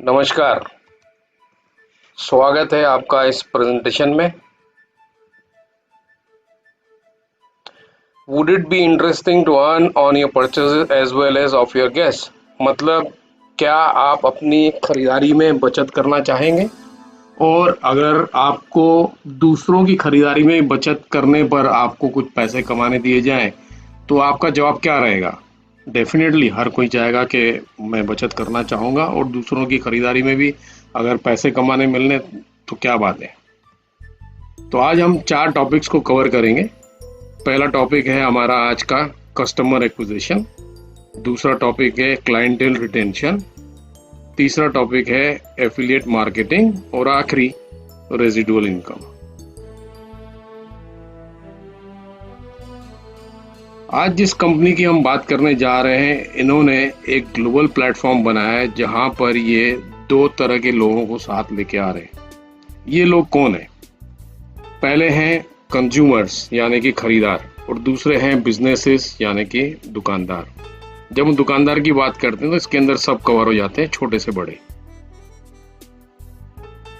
नमस्कार, स्वागत है आपका इस प्रेजेंटेशन में। Would it be interesting to earn on your purchase as well as of your guest? मतलब क्या आप अपनी खरीदारी में बचत करना चाहेंगे, और अगर आपको दूसरों की खरीदारी में बचत करने पर आपको कुछ पैसे कमाने दिए जाएं तो आपका जवाब क्या रहेगा? डेफिनेटली हर कोई चाहेगा कि मैं बचत करना चाहूँगा और दूसरों की खरीदारी में भी अगर पैसे कमाने मिलने तो क्या बात है। तो आज हम 4 टॉपिक्स को कवर करेंगे। पहला टॉपिक है हमारा आज का कस्टमर एक्विजिशन, दूसरा टॉपिक है क्लाइंटेल रिटेंशन, तीसरा टॉपिक है एफिलिएट मार्केटिंग और आखिरी रेजिडुअल इनकम। आज जिस कंपनी की हम बात करने जा रहे हैं, इन्होंने एक ग्लोबल प्लेटफॉर्म बनाया है जहां पर ये 2 तरह के लोगों को साथ लेके आ रहे हैं। ये लोग कौन है? पहले हैं कंज्यूमर्स यानी कि खरीदार, और दूसरे हैं बिजनेसेस यानी कि दुकानदार। जब हम दुकानदार की बात करते हैं तो इसके अंदर सब कवर हो जाते हैं, छोटे से बड़े।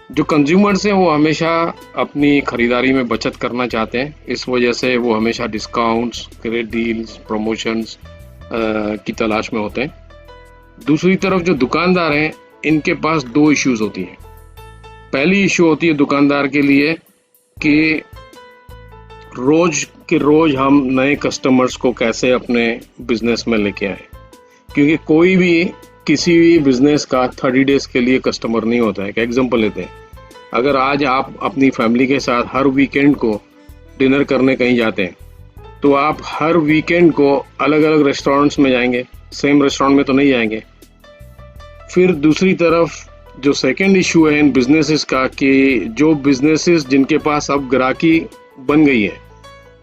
जो कंज्यूमर्स हैं वो हमेशा अपनी खरीदारी में बचत करना चाहते हैं, इस वजह से वो हमेशा डिस्काउंट्स, ग्रेट डील्स, प्रमोशंस की तलाश में होते हैं। दूसरी तरफ जो दुकानदार हैं, इनके पास 2 इश्यूज होती हैं। पहली इशू होती है दुकानदार के लिए कि रोज के रोज हम नए कस्टमर्स को कैसे अपने बिजनेस में लेके आए, क्योंकि कोई भी किसी भी बिजनेस का 30 डेज के लिए कस्टमर नहीं होता है। एक एग्जांपल लेते हैं, अगर आज आप अपनी फैमिली के साथ हर वीकेंड को डिनर करने कहीं जाते हैं तो आप हर वीकेंड को अलग अलग रेस्टोरेंट्स में जाएंगे, सेम रेस्टोरेंट में तो नहीं जाएंगे। फिर दूसरी तरफ जो सेकंड इशू है इन बिजनेसेस का, कि जो बिजनेसेस जिनके पास अब ग्राहकी बन गई है,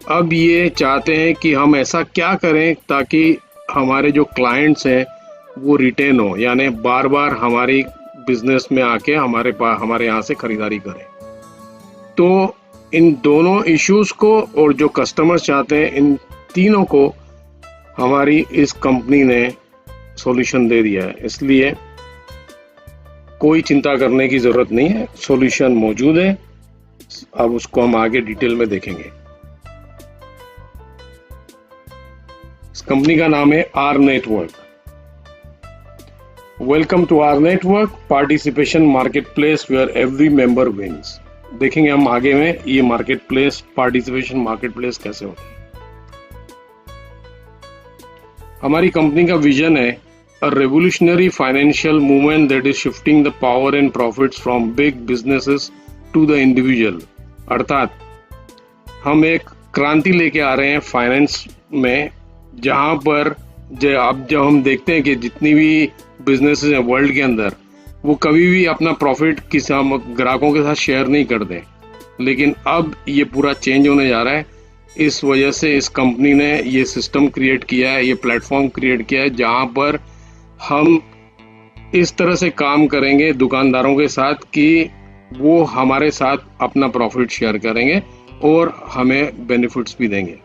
अब ये चाहते हैं कि हम ऐसा क्या करें ताकि हमारे जो क्लाइंट्स हैं वो रिटेन हो, यानी बार बार हमारी बिजनेस में आके हमारे यहाँ से खरीदारी करें। तो इन दोनों इश्यूज को और जो कस्टमर्स चाहते हैं, इन तीनों को हमारी इस कंपनी ने सॉल्यूशन दे दिया है। इसलिए कोई चिंता करने की जरूरत नहीं है, सॉल्यूशन मौजूद है। अब उसको हम आगे डिटेल में देखेंगे। इस कंपनी का नाम है R network. Welcome to R network participation market place where every member wins. देखेंगे हम आगे में ये market place, participation market place कैसे होता है। हमारी कंपनी का विजन है a revolutionary financial movement that is shifting the power and profits from big businesses to the individual. अर्थात हम एक क्रांति लेके आ रहे हैं फाइनेंस में, जहां पर अब जब हम देखते हैं कि जितनी भी बिजनेसेस हैं वर्ल्ड के अंदर, वो कभी भी अपना प्रॉफिट किसी ग्राहकों के साथ शेयर नहीं करते, लेकिन अब ये पूरा चेंज होने जा रहा है। इस वजह से इस कंपनी ने ये सिस्टम क्रिएट किया है, ये प्लेटफॉर्म क्रिएट किया है, जहां पर हम इस तरह से काम करेंगे दुकानदारों के साथ कि वो हमारे साथ अपना प्रॉफिट शेयर करेंगे और हमें बेनिफिट्स भी देंगे।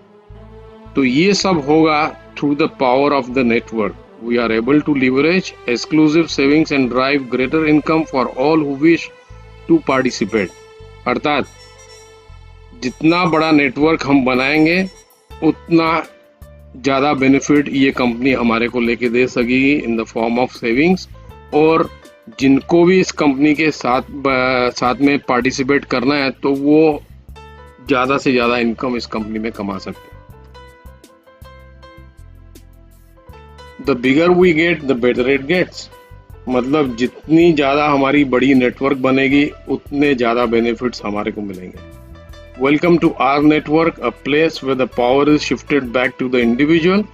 तो ये सब होगा through the power of the network. We are able to leverage exclusive savings and drive greater income for all who wish to participate. अर्थात जितना बड़ा नेटवर्क हम बनाएंगे उतना ज़्यादा बेनिफिट ये कंपनी हमारे को लेके दे सकेगी in the form of savings, और जिनको भी इस कंपनी के साथ में पार्टिसिपेट करना है तो वो ज़्यादा से ज़्यादा इनकम इस कंपनी में कमा सकते हैं। The bigger we get, the better it gets. मतलब जितनी ज़्यादा हमारी बड़ी नेटवर्क बनेगी उतने ज़्यादा बेनिफिट्स हमारे को मिलेंगे। Welcome to our network, a place where the power is shifted back to the individual,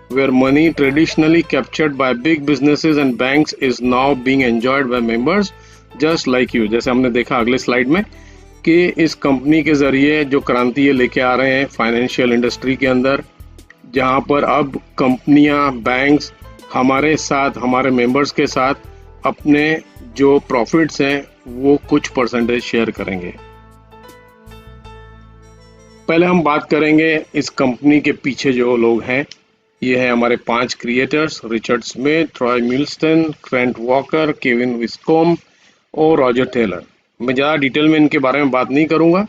where money traditionally captured by big businesses and banks is now being enjoyed by members just like you. जैसे हमने देखा अगले slide में कि इस company के जरिए जो क्रांति ये लेके आ रहे हैं फाइनेंशियल इंडस्ट्री के अंदर, जहां पर अब कंपनियां, बैंक्स हमारे साथ, हमारे मेंबर्स के साथ अपने जो प्रॉफिट्स हैं वो कुछ परसेंटेज शेयर करेंगे। पहले हम बात करेंगे इस कंपनी के पीछे जो लोग हैं, ये है हमारे 5 creators, Richard Smith, Roy Milston, Trent Walker, Kevin Wiscom और रॉजर टेलर। मैं ज़्यादा डिटेल में इनके बारे में बात नहीं करूँगा।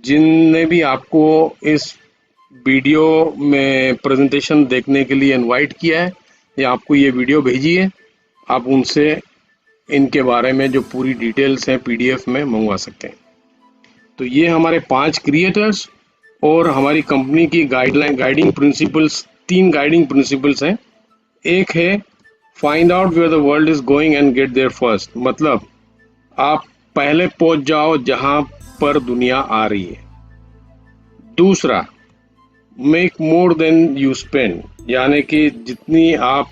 जिनने भी आपको इस वीडियो में प्रेजेंटेशन देखने के लिए इनवाइट किया है या आपको ये वीडियो भेजी है, आप उनसे इनके बारे में जो पूरी डिटेल्स हैं पीडीएफ में मंगवा सकते हैं। तो ये हमारे 5 क्रिएटर्स और हमारी कंपनी की गाइडिंग प्रिंसिपल्स, 3 गाइडिंग प्रिंसिपल्स हैं। एक है find out where the world is going and get there first, मतलब आप पहले पहुंच जाओ जहां पर दुनिया आ रही है। दूसरा, make more than you spend, यानी कि जितनी आप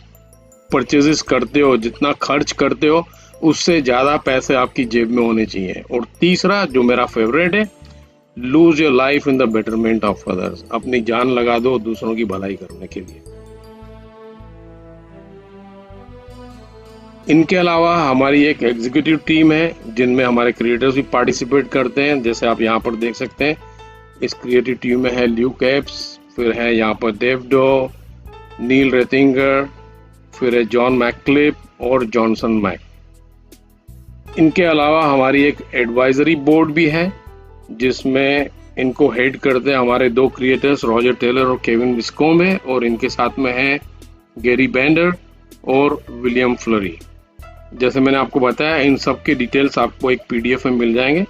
परचेजेस करते हो, जितना खर्च करते हो, उससे ज़्यादा पैसे आपकी जेब में होने चाहिए। और तीसरा, जो मेरा फेवरेट है, lose your life in the betterment of others, अपनी जान लगा दो दूसरों की भलाई करने के लिए। इनके अलावा हमारी एक एग्जीक्यूटिव टीम है जिनमें हमारे क्रिएटर्स भी पार्टिसिपेट करते हैं, जैसे आप यहाँ पर देख सकते हैं। इस क्रिएटिव टीम में है ल्यूक एप्स, फिर है यहाँ पर डेव डो, नील रेथिंगर, फिर है जॉन मैकक्लिप और जॉनसन मैक। इनके अलावा हमारी एक एडवाइजरी बोर्ड भी है जिसमें इनको हेड करते हैं हमारे 2 क्रिएटर्स, रॉजर टेलर और केविन विस्कॉम है, और इनके साथ में है गैरी बेंडर और विलियम फ्लरी। जैसे मैंने आपको बताया, इन सब के डिटेल्स आपको एक पीडीएफ में मिल जाएंगे।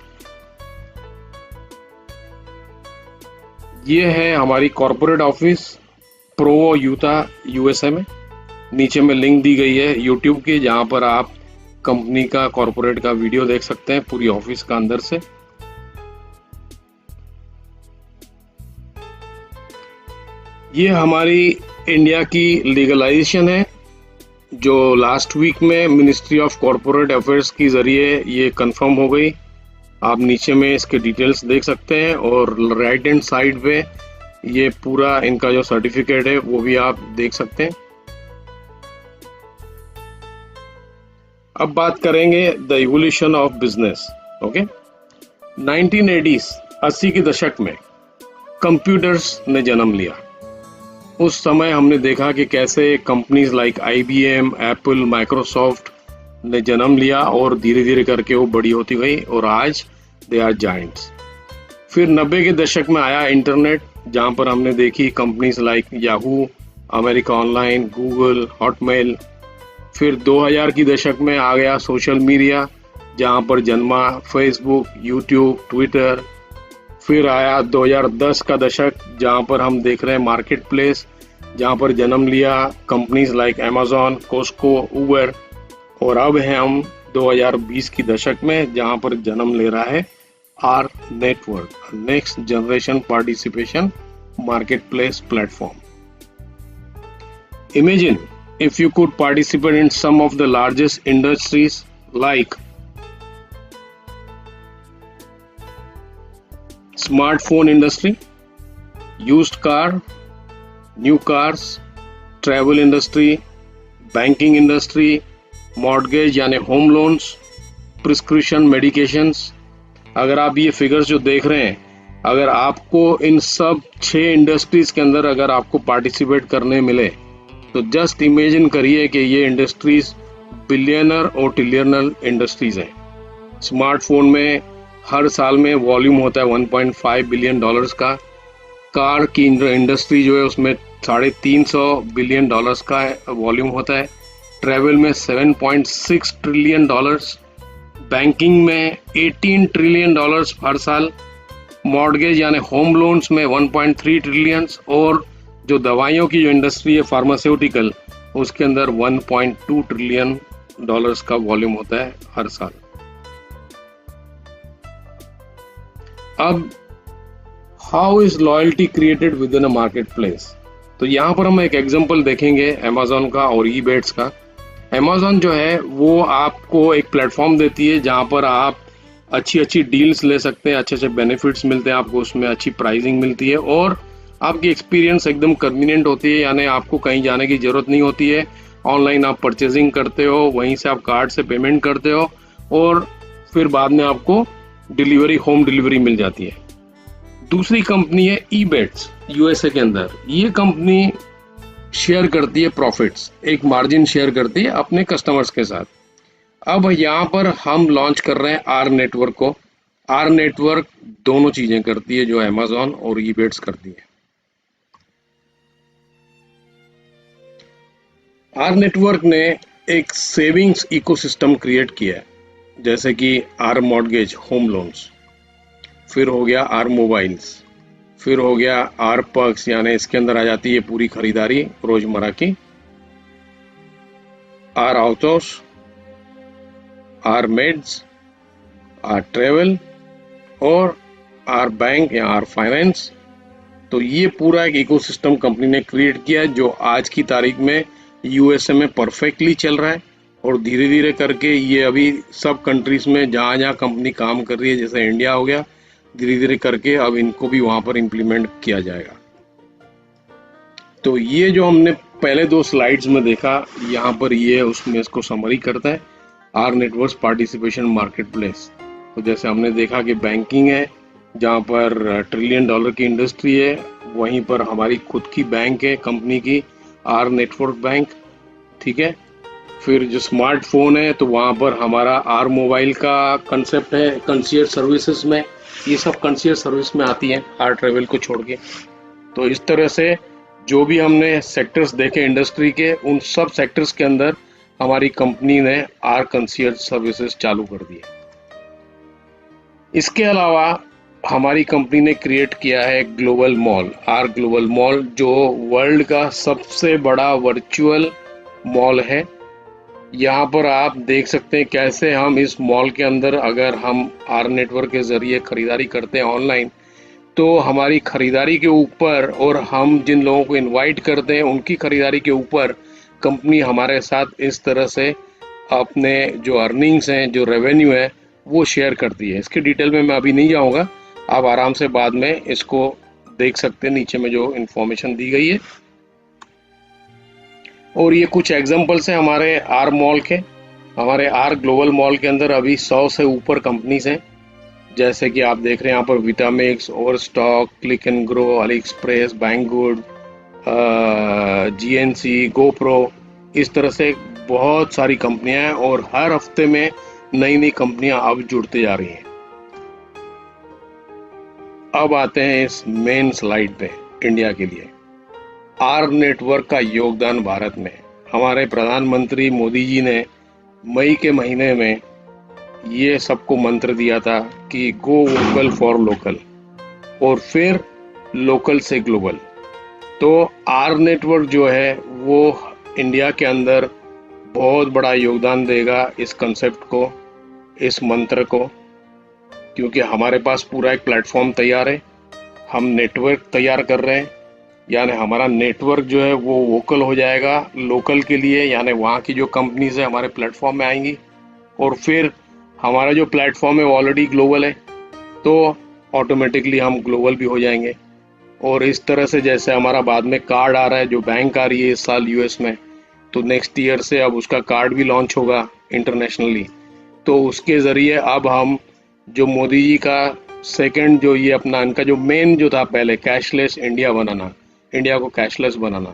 ये है हमारी कॉर्पोरेट ऑफिस प्रोवो यूटा यूएसए में। नीचे में लिंक दी गई है यूट्यूब की, जहां पर आप कंपनी का, कॉर्पोरेट का वीडियो देख सकते हैं पूरी ऑफिस का अंदर से। ये हमारी इंडिया की लीगलाइजेशन है जो लास्ट वीक में मिनिस्ट्री ऑफ कॉर्पोरेट अफेयर्स की जरिए ये कंफर्म हो गई। आप नीचे में इसके डिटेल्स देख सकते हैं और राइट हैंड साइड पे ये पूरा इनका जो सर्टिफिकेट है वो भी आप देख सकते हैं। अब बात करेंगे the evolution of business. Okay, 1980 के दशक में कंप्यूटर्स ने जन्म लिया। उस समय हमने देखा कि कैसे companies like IBM, Apple, Microsoft ने जन्म लिया और धीरे धीरे करके वो बड़ी होती गई और आज दे आर जायंट्स। फिर 90 के दशक में आया इंटरनेट, जहां पर हमने देखी companies like Yahoo, America online, Google, Hotmail. फिर 2000 की दशक में आ गया सोशल मीडिया, जहां पर जन्मा फेसबुक, यूट्यूब, ट्विटर। फिर आया 2010 का दशक, जहां पर हम देख रहे हैं मार्केट प्लेस, जहां पर जन्म लिया कंपनीज लाइक अमेजॉन, कोस्को, उबर। और अब है हम 2020 की दशक में, जहां पर जन्म ले रहा है R network, next generation participation market place platform. Imagine if you could participate in some of the largest industries like smartphone industry, used car, new cars, travel industry, banking industry, mortgage यानी home loans, prescription medications। अगर आप ये figures जो देख रहे हैं, अगर आपको इन सब 6 इंडस्ट्रीज के अंदर अगर आपको पार्टिसिपेट करने मिले, तो जस्ट इमेजिन करिए कि ये इंडस्ट्रीज बिलियनर और ट्रिलियनर इंडस्ट्रीज हैं। स्मार्टफोन में हर साल में वॉल्यूम होता है $1.5 बिलियन का। कार की इंडस्ट्री जो है उसमें $350 बिलियन का वॉल्यूम होता है। ट्रैवल में $7.6 ट्रिलियन, बैंकिंग में $18 ट्रिलियन हर साल, मॉर्गेज यानी होम लोन्स में 1.3 ट्रिलियन, और जो दवाइयों की जो इंडस्ट्री है फार्मास्यूटिकल, उसके अंदर $1.2 ट्रिलियन का वॉल्यूम होता है हर साल। अब how is loyalty created with in a market place, तो यहाँ पर हम एक एग्जांपल देखेंगे अमेजोन का और ईबेट्स का। अमेजोन जो है वो आपको एक प्लेटफॉर्म देती है जहाँ पर आप अच्छी अच्छी डील्स ले सकते हैं, अच्छे अच्छे बेनिफिट्स मिलते हैं आपको, उसमें अच्छी प्राइसिंग मिलती है और आपकी एक्सपीरियंस एकदम कन्वीनियंट होती है, यानी आपको कहीं जाने की जरूरत नहीं होती है। ऑनलाइन आप परचेजिंग करते हो, वहीं से आप कार्ड से पेमेंट करते हो और फिर बाद में आपको डिलीवरी, होम डिलीवरी मिल जाती है। दूसरी कंपनी है ईबेट्स, यूएसए के अंदर। ये कंपनी शेयर करती है प्रॉफिट्स, एक मार्जिन शेयर करती है अपने कस्टमर्स के साथ। अब यहाँ पर हम लॉन्च कर रहे हैं आर नेटवर्क को। आर नेटवर्क दोनों चीजें करती है जो अमेजॉन और ईबेट्स करती है। आर नेटवर्क ने एक सेविंग्स इकोसिस्टम क्रिएट किया है, जैसे कि आर मॉर्गेज होम लोन्स, फिर हो गया आर मोबाइल्स, फिर हो गया आर पर्क्स, यानी इसके अंदर आ जाती है पूरी खरीदारी रोजमर्रा की, our autos, our meds, our travel और आर बैंक या आर फाइनेंस। तो ये पूरा एक इकोसिस्टम कंपनी ने क्रिएट किया है जो आज की तारीख में यूएसए में परफेक्टली चल रहा है, और धीरे धीरे करके ये अभी सब कंट्रीज में जहाँ जहाँ कंपनी काम कर रही है, जैसे इंडिया हो गया, धीरे धीरे करके अब इनको भी वहां पर इम्प्लीमेंट किया जाएगा। तो ये जो हमने पहले 2 स्लाइड्स में देखा, यहाँ पर ये उसमें इसको समरी करता है, R network participation market place. तो जैसे हमने देखा कि बैंकिंग है जहाँ पर $1 ट्रिलियन की इंडस्ट्री है, वहीं पर हमारी खुद की बैंक है कंपनी की, आर नेटवर्क बैंक, ठीक है। फिर जो स्मार्टफोन है तो वहाँ पर हमारा आर मोबाइल का कंसेप्ट है कंसीयर्ज सर्विसेज में, ये सब कंसीयर्ज सर्विस में आती हैं आर ट्रेवल को छोड़ के। तो इस तरह से जो भी हमने सेक्टर्स देखे इंडस्ट्री के, उन सब सेक्टर्स के अंदर हमारी कंपनी ने आर कंसीयर्ज सर्विसेज चालू कर दी है। इसके अलावा हमारी कंपनी ने क्रिएट किया है global mall, R global mall, जो वर्ल्ड का सबसे बड़ा वर्चुअल मॉल है। यहाँ पर आप देख सकते हैं कैसे हम इस मॉल के अंदर अगर हम आर नेटवर्क के जरिए खरीदारी करते हैं ऑनलाइन, तो हमारी खरीदारी के ऊपर और हम जिन लोगों को इनवाइट करते हैं उनकी खरीदारी के ऊपर कंपनी हमारे साथ इस तरह से अपने जो अर्निंग्स हैं, जो रेवेन्यू है, वो शेयर करती है। इसके डिटेल में मैं अभी नहीं जाऊँगा, आप आराम से बाद में इसको देख सकते हैं, नीचे में जो इन्फॉर्मेशन दी गई है। और ये कुछ एग्जांपल्स हैं हमारे आर मॉल के। हमारे आर ग्लोबल मॉल के अंदर अभी 100 से ऊपर कंपनीज हैं, जैसे कि आप देख रहे हैं यहाँ पर Vitamix, Overstock, click and grow, Ali express, बैंगगुड, GNC, GoPro, इस तरह से बहुत सारी कंपनियां हैं और हर हफ्ते में नई नई कंपनियां अब जुड़ते जा रही हैं। अब आते हैं इस मेन स्लाइड पे इंडिया के लिए, आर नेटवर्क का योगदान भारत में। हमारे प्रधानमंत्री मोदी जी ने मई के महीने में ये सबको मंत्र दिया था कि गो वोकल फॉर लोकल, और फिर लोकल से ग्लोबल। तो आर नेटवर्क जो है वो इंडिया के अंदर बहुत बड़ा योगदान देगा इस कंसेप्ट को, इस मंत्र को, क्योंकि हमारे पास पूरा एक प्लेटफॉर्म तैयार है, हम नेटवर्क तैयार कर रहे हैं, यानी हमारा नेटवर्क जो है वो वोकल हो जाएगा लोकल के लिए, यानी वहाँ की जो कंपनीज है हमारे प्लेटफॉर्म में आएंगी, और फिर हमारा जो प्लेटफॉर्म है वो ऑलरेडी ग्लोबल है, तो ऑटोमेटिकली हम ग्लोबल भी हो जाएंगे। और इस तरह से जैसे हमारा बाद में कार्ड आ रहा है, जो बैंक आ रही है इस साल यूएस में, तो नेक्स्ट ईयर से अब उसका कार्ड भी लॉन्च होगा इंटरनेशनली। तो उसके ज़रिए अब हम जो मोदी जी का सेकंड जो ये अपना इनका जो मेन जो था पहले कैशलेस इंडिया बनाना, इंडिया को कैशलेस बनाना,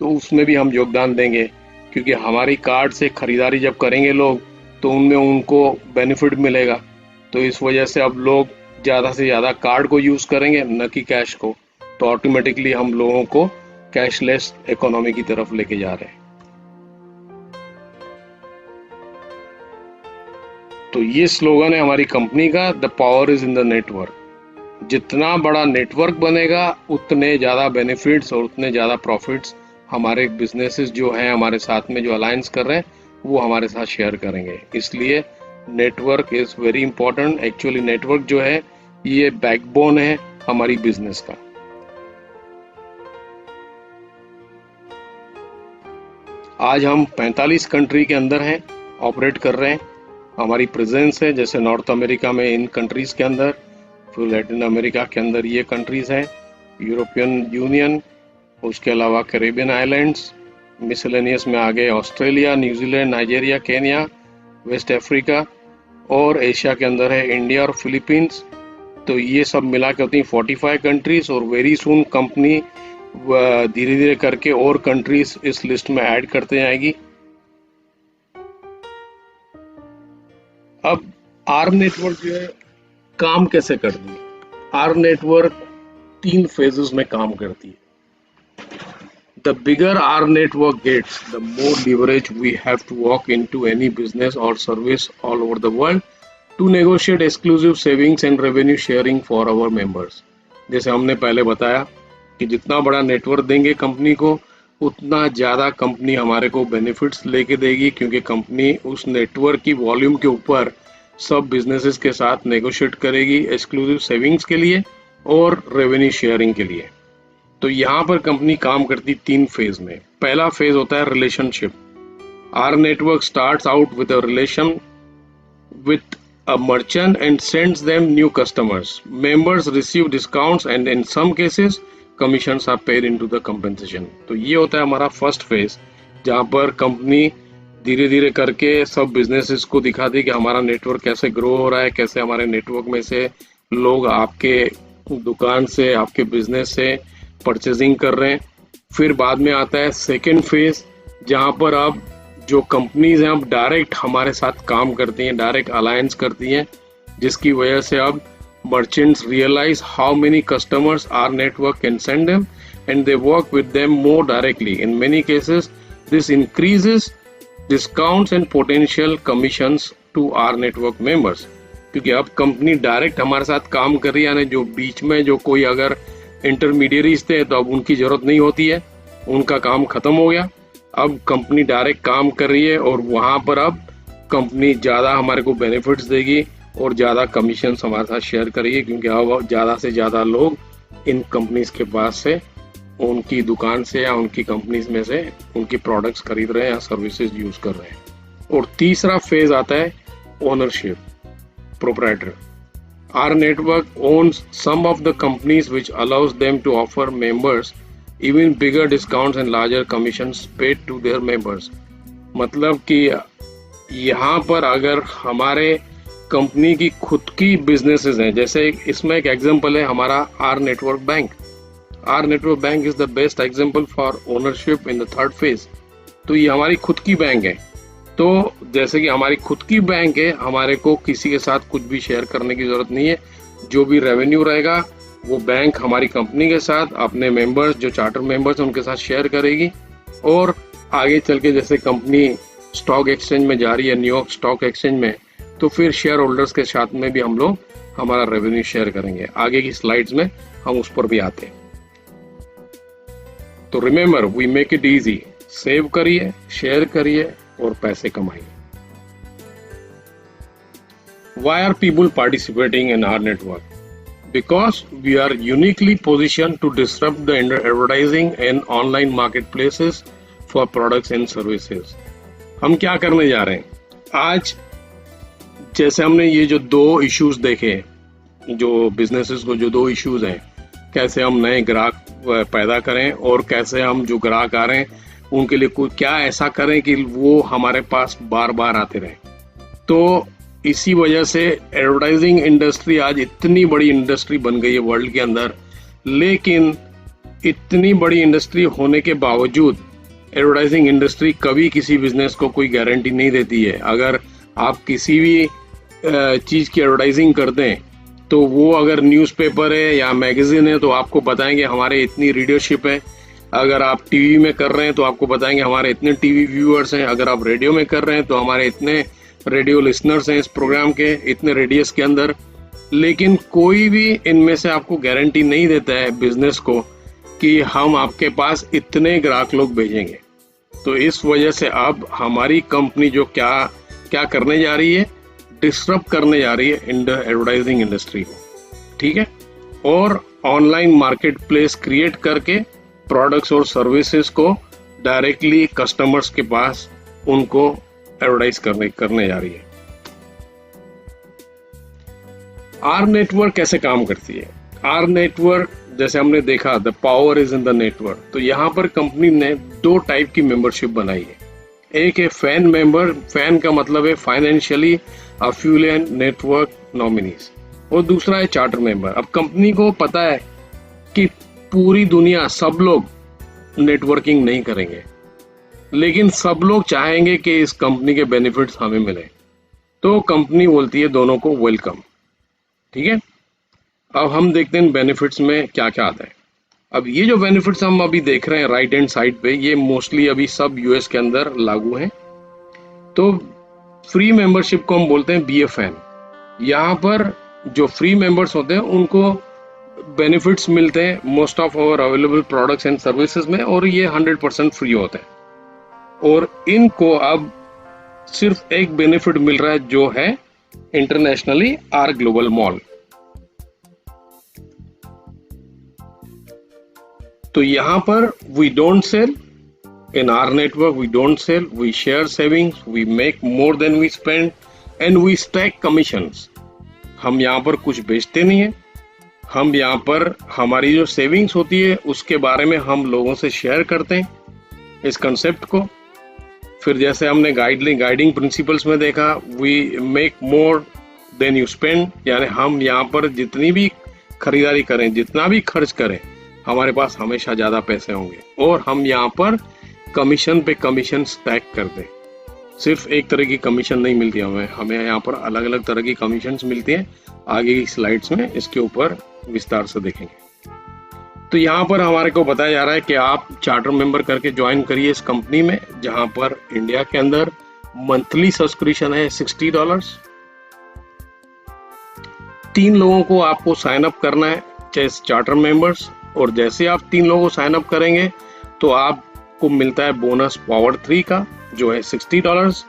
तो उसमें भी हम योगदान देंगे, क्योंकि हमारी कार्ड से खरीदारी जब करेंगे लोग तो उनमें उनको बेनिफिट मिलेगा। तो इस वजह से अब लोग ज़्यादा से ज़्यादा कार्ड को यूज़ करेंगे न कि कैश को, तो ऑटोमेटिकली हम लोगों को कैशलेस इकोनॉमी की तरफ लेके जा रहे हैं। तो ये स्लोगन है हमारी कंपनी का, the power is in the network. जितना बड़ा नेटवर्क बनेगा उतने ज़्यादा बेनिफिट्स और उतने ज़्यादा प्रॉफिट्स हमारे बिजनेसेस जो हैं हमारे साथ में जो अलायंस कर रहे हैं वो हमारे साथ शेयर करेंगे। इसलिए network is very important. Actually network जो है ये बैकबोन है हमारी बिजनेस का। आज हम 45 कंट्री के अंदर हैं, ऑपरेट कर रहे हैं, हमारी प्रेजेंस है, जैसे नॉर्थ अमेरिका में इन कंट्रीज़ के अंदर, फिर लैटिन अमेरिका के अंदर ये कंट्रीज़ हैं, यूरोपियन यूनियन, उसके अलावा कैरेबियन आइलैंड्स, मिसलेनियस में आ गए Australia, New Zealand, Nigeria, Kenya, west Africa, और एशिया के अंदर है इंडिया और फिलीपींस। तो ये सब मिला के होती हैं 45 कंट्रीज़। और वेरी सून कंपनी धीरे धीरे करके और कंट्रीज इस लिस्ट में ऐड करते जाएगी। अब आर नेटवर्क जो है काम कैसे करती है? आर नेटवर्क 3 फेजेस में काम करती है। The bigger our network gets, the more leverage we have to walk into any business or service all over the world to negotiate exclusive savings and revenue sharing for our members. जैसे हमने पहले बताया कि जितना बड़ा network देंगे company को, उतना ज़्यादा कंपनी हमारे को बेनिफिट्स लेके देगी, क्योंकि कंपनी उस नेटवर्क की वॉल्यूम के ऊपर सब बिजनेसेस के साथ नेगोशिएट करेगी एक्सक्लूसिव सेविंग्स के लिए और रेवेन्यू शेयरिंग के लिए। तो यहाँ पर कंपनी काम करती 3 फेज में। पहला फेज होता है relationship. R network starts out with a relation with a merchant and sends them new customers. Members receive discounts and in some cases commissions are paid into the compensation. तो ये होता है हमारा first phase, जहाँ पर company धीरे धीरे करके सब बिजनेसेस को दिखाती है कि हमारा नेटवर्क कैसे ग्रो हो रहा है, कैसे हमारे नेटवर्क में से लोग आपके दुकान से, आपके बिजनेस से परचेजिंग कर रहे हैं। फिर बाद में आता है सेकेंड फेज, जहां पर अब जो कंपनीज हैं अब डायरेक्ट हमारे साथ काम करती हैं, डायरेक्ट अलायंस करती हैं, जिसकी वजह से अब merchants realise how many customers R network can send them and they work with them more directly. In many cases this increases discounts and potential commissions to R network members, क्योंकि अब company direct हमारे साथ काम कर रही है, यानी जो बीच में जो कोई अगर इंटरमीडियरीज थे तो अब उनकी जरूरत नहीं होती है, उनका काम खत्म हो गया। अब कंपनी डायरेक्ट काम कर रही है और वहां पर अब कंपनी ज़्यादा हमारे को बेनिफिट्स देगी और ज़्यादा कमीशन हमारे साथ शेयर करेगी, क्योंकि अब ज़्यादा से ज़्यादा लोग इन कंपनीज के पास से, उनकी दुकान से या उनकी कंपनीज में से उनकी प्रोडक्ट्स खरीद रहे हैं या सर्विसेज यूज कर रहे हैं। और तीसरा फेज आता है ownership, proprietor. Our network owns some of the companies which allows them to offer members even bigger discounts and larger commissions paid to their members. मतलब कि यहाँ पर अगर हमारे कंपनी की खुद की बिजनेसेस हैं, जैसे इसमें एक एग्जांपल है हमारा our network bank. Our network bank is the best example for ownership in the third phase. तो ये हमारी खुद की बैंक है। तो जैसे कि हमारी खुद की बैंक है, हमारे को किसी के साथ कुछ भी शेयर करने की जरूरत नहीं है। जो भी रेवेन्यू रहेगा वो बैंक हमारी कंपनी के साथ अपने मेंबर्स, जो चार्टर मेंबर्स हैं उनके साथ शेयर करेगी। और आगे चल के जैसे कंपनी स्टॉक एक्सचेंज में जा रही है, न्यूयॉर्क स्टॉक एक्सचेंज में, तो फिर शेयर होल्डर्स के साथ में भी हम लोग हमारा रेवेन्यू शेयर करेंगे। आगे की स्लाइड्स में हम उस पर भी आते हैं। तो remember, we make it easy. Save करिए, शेयर करिए और पैसे कमाइए। Why are people participating in our network? Because we are uniquely positioned to disrupt the advertising and online marketplaces for products and services. हम क्या करने जा रहे हैं आज? जैसे हमने ये जो 2 इश्यूज देखे, जो बिजनेसेस को जो 2 इश्यूज हैं, कैसे हम नए ग्राहक पैदा करें और कैसे हम जो ग्राहक आ रहे हैं उनके लिए कोई क्या ऐसा करें कि वो हमारे पास बार बार आते रहें। तो इसी वजह से एडवर्टाइजिंग इंडस्ट्री आज इतनी बड़ी इंडस्ट्री बन गई है वर्ल्ड के अंदर। लेकिन इतनी बड़ी इंडस्ट्री होने के बावजूद एडवर्टाइजिंग इंडस्ट्री कभी किसी बिजनेस को कोई गारंटी नहीं देती है। अगर आप किसी भी चीज़ की एडवर्टाइजिंग करते हैं तो वो अगर न्यूज़पेपर है या मैगजीन है तो आपको बताएंगे हमारे इतनी रीडरशिप है। अगर आप टीवी में कर रहे हैं तो आपको बताएंगे हमारे इतने टीवी व्यूअर्स हैं। अगर आप रेडियो में कर रहे हैं तो हमारे इतने रेडियो लिसनर्स हैं इस प्रोग्राम के, इतने रेडियस के अंदर। लेकिन कोई भी इनमें से आपको गारंटी नहीं देता है बिजनेस को कि हम आपके पास इतने ग्राहक लोग भेजेंगे। तो इस वजह से अब हमारी कंपनी जो क्या करने जा रही है, डिस्टर्ब करने जा रही है एडवर्टाइजिंग इंडस्ट्री को, ठीक है। और ऑनलाइन मार्केट प्लेस क्रिएट करके प्रोडक्ट्स और सर्विसेज को डायरेक्टली कस्टमर्स के पास उनको एडवर्टाइज करने जा रही है। आर नेटवर्क कैसे काम करती है? आर नेटवर्क जैसे हमने देखा, the power is in the network. तो यहाँ पर कंपनी ने 2 टाइप की मेंबरशिप बनाई है। एक है फैन मेंबर, फैन का मतलब है फाइनेंशियली अफिलिएट नेटवर्क नॉमिनीज, और दूसरा है चार्टर मेंबर। अब कंपनी को पता है कि पूरी दुनिया सब लोग नेटवर्किंग नहीं करेंगे, लेकिन सब लोग चाहेंगे कि इस कंपनी के बेनिफिट्स हमें मिले, तो कंपनी बोलती है दोनों को वेलकम। ठीक है, अब हम देखते हैं बेनिफिट्स में क्या क्या आता है। अब ये जो बेनिफिट्स हम अभी देख रहे हैं राइट हैंड साइड पे, ये मोस्टली अभी सब यूएस के अंदर लागू हैं। तो फ्री मेंबरशिप को हम बोलते हैं BFN। यहाँ पर जो फ्री मेंबर्स होते हैं उनको बेनिफिट्स मिलते हैं most of our available products and services में, और ये 100% फ्री होते हैं। और इनको अब सिर्फ एक बेनिफिट मिल रहा है जो है इंटरनेशनली आर ग्लोबल मॉल। तो यहां पर we don't sell in our network, we don't sell, we share savings, we make more than we spend and we stack commissions. हम यहाँ पर कुछ बेचते नहीं है, हम यहाँ पर हमारी जो सेविंग्स होती है उसके बारे में हम लोगों से शेयर करते हैं इस कंसेप्ट को। फिर जैसे हमने गाइडिंग प्रिंसिपल्स में देखा, we make more than you spend, यानी हम यहाँ पर जितनी भी खरीदारी करें, जितना भी खर्च करें, हमारे पास हमेशा ज्यादा पैसे होंगे। और हम यहाँ पर कमीशन पे कमीशन स्टैक कर दें। सिर्फ एक तरह की कमीशन नहीं मिलती हमें यहाँ पर अलग अलग तरह की कमीशन मिलती है। आगे की स्लाइड्स में इसके ऊपर विस्तार से देखेंगे। तो यहाँ पर हमारे को बताया जा रहा है कि आप चार्टर मेंबर करके ज्वाइन करिए इस कंपनी में, जहां पर इंडिया के अंदर मंथली सब्सक्रिप्शन है $60। 3 लोगों को आपको साइन अप करना है चार्टर मेंबर्स, और जैसे आप 3 लोगों को साइन अप करेंगे तो आपको मिलता है बोनस पावर 3 का, जो है $60।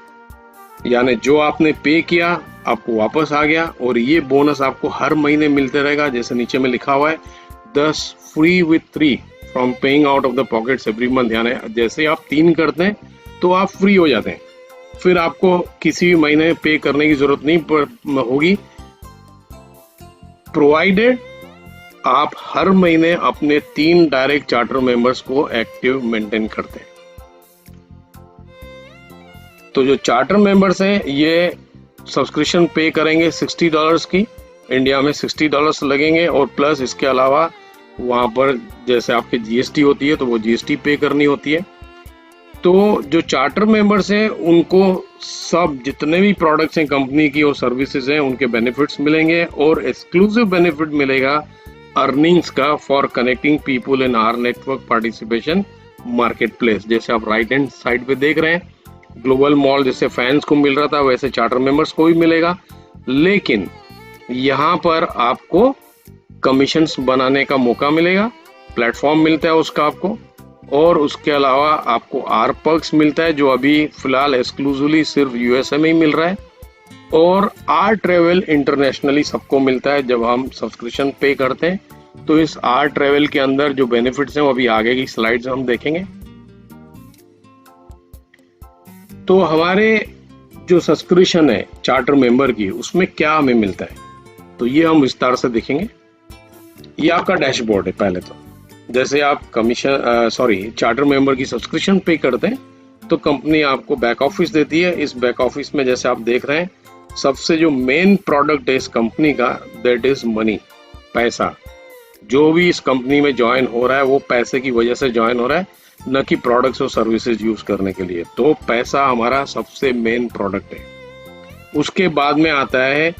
यानी जो आपने पे किया आपको वापस आ गया, और ये बोनस आपको हर महीने मिलते रहेगा। जैसे नीचे में लिखा हुआ है 10 free with 3 from paying out of the pockets every month, यानी जैसे आप 3 करते हैं तो आप फ्री हो जाते हैं, फिर आपको किसी भी महीने पे करने की जरूरत नहीं होगी, प्रोवाइडेड आप हर महीने अपने 3 डायरेक्ट चार्टर मेंबर्स को एक्टिव मेंटेन करते हैं। तो जो चार्टर मेंबर्स हैं ये सब्सक्रिप्शन पे करेंगे $60 की, इंडिया में $60 लगेंगे, और प्लस इसके अलावा वहां पर जैसे आपके GST होती है तो वो GST पे करनी होती है। तो जो चार्टर मेंबर्स हैं उनको सब जितने भी प्रोडक्ट्स हैं कंपनी की और सर्विसेज हैं उनके बेनिफिट्स मिलेंगे, और एक्सक्लूसिव बेनिफिट मिलेगा अर्निंग्स का for connecting people in our network participation market place. जैसे आप राइट हैंड साइड पे देख रहे हैं, ग्लोबल मॉल जैसे फैंस को मिल रहा था वैसे चार्टर मेंबर्स को भी मिलेगा, लेकिन यहाँ पर आपको कमीशंस बनाने का मौका मिलेगा, प्लेटफॉर्म मिलता है उसका आपको, और उसके अलावा आपको आर पर्क्स मिलता है जो अभी फिलहाल एक्सक्लूसिवली सिर्फ USA में ही मिल रहा है, और आर ट्रेवल इंटरनेशनली सबको मिलता है जब हम सब्सक्रिप्शन पे करते हैं। तो इस आर ट्रेवल के अंदर जो बेनिफिट्स हैं वो अभी आगे की स्लाइड्स हम देखेंगे। तो हमारे जो सब्सक्रिप्शन है चार्टर मेंबर की उसमें क्या हमें मिलता है, तो ये हम विस्तार से देखेंगे। ये आपका डैशबोर्ड है। पहले तो जैसे आप चार्टर मेंबर की सब्सक्रिप्शन पे करते हैं तो कंपनी आपको बैक ऑफिस देती है। इस बैक ऑफिस में जैसे आप देख रहे हैं सबसे जो मेन प्रोडक्ट है इस कंपनी का, दैट इज मनी, पैसा। जो भी इस कंपनी में ज्वाइन हो रहा है वो पैसे की वजह से ज्वाइन हो रहा है, न कि प्रोडक्ट्स और सर्विसेज यूज करने के लिए। तो पैसा हमारा सबसे मेन प्रोडक्ट है। उसके बाद में आता है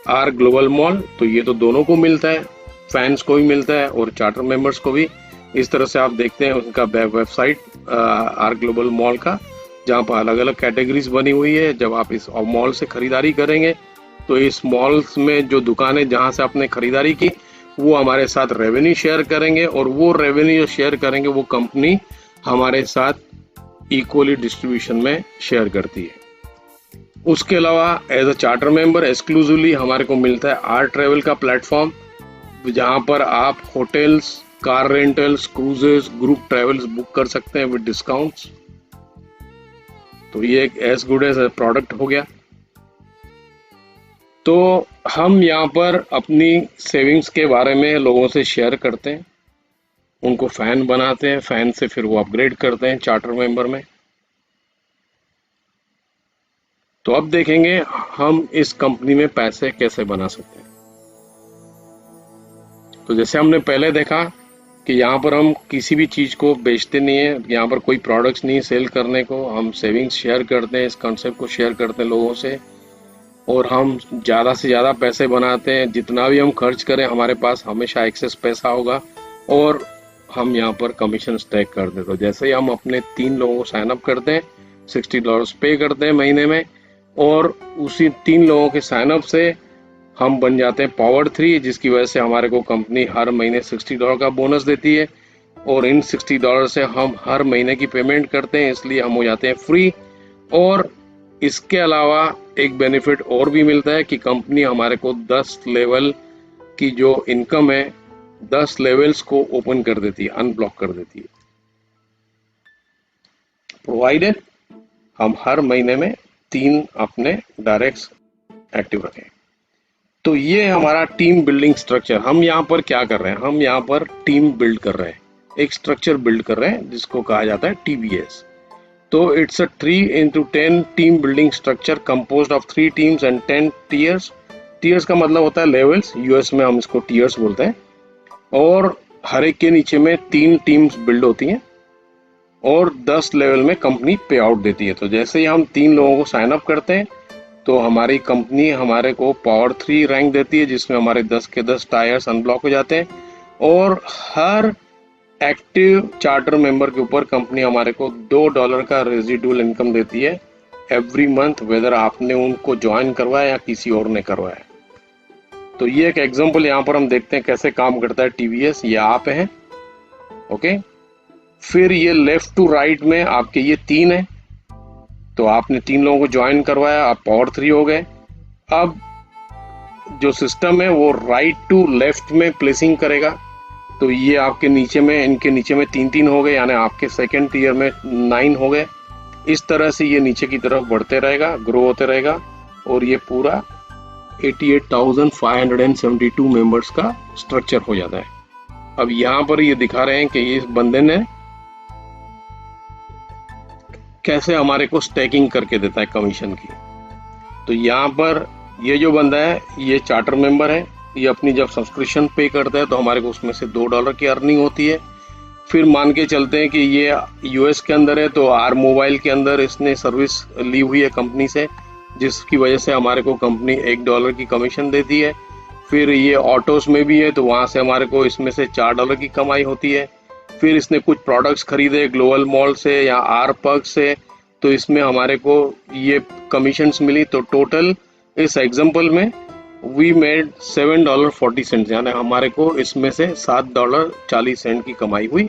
आर ग्लोबल मॉल, तो ये तो दोनों को मिलता है, फैंस को भी मिलता है और चार्टर मेंबर्स को भी। इस तरह से आप देखते हैं उनका वेबसाइट आर ग्लोबल मॉल का, जहाँ पर अलग अलग कैटेगरीज बनी हुई है। जब आप इस मॉल से खरीदारी करेंगे तो इस मॉल्स में जो दुकानें जहाँ से आपने खरीदारी की वो हमारे साथ रेवेन्यू शेयर करेंगे, और वो रेवेन्यू शेयर करेंगे वो कंपनी हमारे साथ इक्वली डिस्ट्रीब्यूशन में शेयर करती है। उसके अलावा as a charter member exclusively हमारे को मिलता है आर ट्रेवल का प्लेटफॉर्म, जहाँ पर आप hotels, car rentals, cruises, group travels book कर सकते हैं विद डिस्काउंट्स। तो ये एक एज गुड एज प्रोडक्ट हो गया। तो हम यहाँ पर अपनी सेविंग्स के बारे में लोगों से शेयर करते हैं, उनको फैन बनाते हैं, फैन से फिर वो अपग्रेड करते हैं चार्टर मेंबर में। तो अब देखेंगे हम इस कंपनी में पैसे कैसे बना सकते हैं। तो जैसे हमने पहले देखा कि यहाँ पर हम किसी भी चीज़ को बेचते नहीं है, यहाँ पर कोई प्रोडक्ट्स नहीं सेल करने को, हम सेविंग्स शेयर करते हैं, इस कॉन्सेप्ट को शेयर करते हैं लोगों से, और हम ज़्यादा से ज़्यादा पैसे बनाते हैं। जितना भी हम खर्च करें हमारे पास हमेशा एक्सेस पैसा होगा, और हम यहाँ पर कमीशन स्टैक करते हैं। तो जैसे ही हम अपने 3 लोगों को साइन अप करते हैं, $60 पे करते हैं महीने में, और उसी 3 लोगों के साइन अप से हम बन जाते हैं पावर 3, जिसकी वजह से हमारे को कंपनी हर महीने $60 का बोनस देती है, और इन $60 से हम हर महीने की पेमेंट करते हैं, इसलिए हम हो जाते हैं फ्री। और इसके अलावा एक बेनिफिट और भी मिलता है कि कंपनी हमारे को 10 लेवल की जो इनकम है, 10 लेवल्स को ओपन कर देती है, अनब्लॉक कर देती है, प्रोवाइडेड हम हर महीने में 3 अपने डायरेक्ट एक्टिव रखें। तो ये हमारा टीम बिल्डिंग स्ट्रक्चर। हम यहाँ पर क्या कर रहे हैं, हम यहाँ पर टीम बिल्ड कर रहे हैं, एक स्ट्रक्चर बिल्ड कर रहे हैं जिसको कहा जाता है TBS। तो it's a 3x10 team building structure composed of 3 teams and 10 tears. Tears का मतलब होता है लेवल्स, यूएस में हम इसको टीयर्स बोलते हैं। और हर एक के नीचे में 3 टीम्स बिल्ड होती हैं, और 10 लेवल में कंपनी पे आउट देती है। तो जैसे ही हम 3 लोगों को साइन अप करते हैं तो हमारी कंपनी हमारे को पावर 3 रैंक देती है, जिसमें हमारे 10 के 10 टायर्स अनब्लॉक हो जाते हैं, और हर एक्टिव चार्टर मेंबर के ऊपर कंपनी हमारे को $2 का रेजिडुअल इनकम देती है एवरी मंथ, वेदर आपने उनको ज्वाइन करवाया या किसी और ने करवाया। तो ये एक एग्जांपल यहाँ पर हम देखते हैं कैसे काम करता है TBS। ये आप हैं, ओके। फिर ये लेफ्ट टू राइट में आपके ये 3 है, तो आपने 3 लोगों को ज्वाइन करवाया, आप पावर 3 हो गए। अब जो सिस्टम है वो राइट टू लेफ्ट में प्लेसिंग करेगा, तो ये आपके नीचे में, इनके नीचे में 3-3 हो गए, यानी आपके सेकंड टीयर में 9 हो गए। इस तरह से ये नीचे की तरफ बढ़ते रहेगा, ग्रो होते रहेगा, और ये पूरा 88,572 मेंबर्स का स्ट्रक्चर हो जाता है। अब यहाँ पर ये दिखा रहे हैं कि इस बंदे ने कैसे हमारे को स्टैकिंग करके देता है कमीशन की। तो यहाँ पर ये जो बंदा है ये चार्टर मेंबर है, ये अपनी जब सब्सक्रिप्शन पे करता है तो हमारे को उसमें से $2 की अर्निंग होती है। फिर मान के चलते हैं कि ये यूएस के अंदर है, तो आर मोबाइल के अंदर इसने सर्विस ली हुई है कंपनी से, जिसकी वजह से हमारे को कंपनी $1 की कमीशन देती है। फिर ये ऑटोस में भी है, तो वहाँ से हमारे को इसमें से $4 की कमाई होती है। फिर इसने कुछ प्रोडक्ट्स खरीदे ग्लोबल मॉल से या आर पग से, तो इसमें हमारे को ये कमीशंस मिली। तो टोटल इस एग्जांपल में वी मेड $7.40, यानी हमारे को इसमें से $7.40 की कमाई हुई।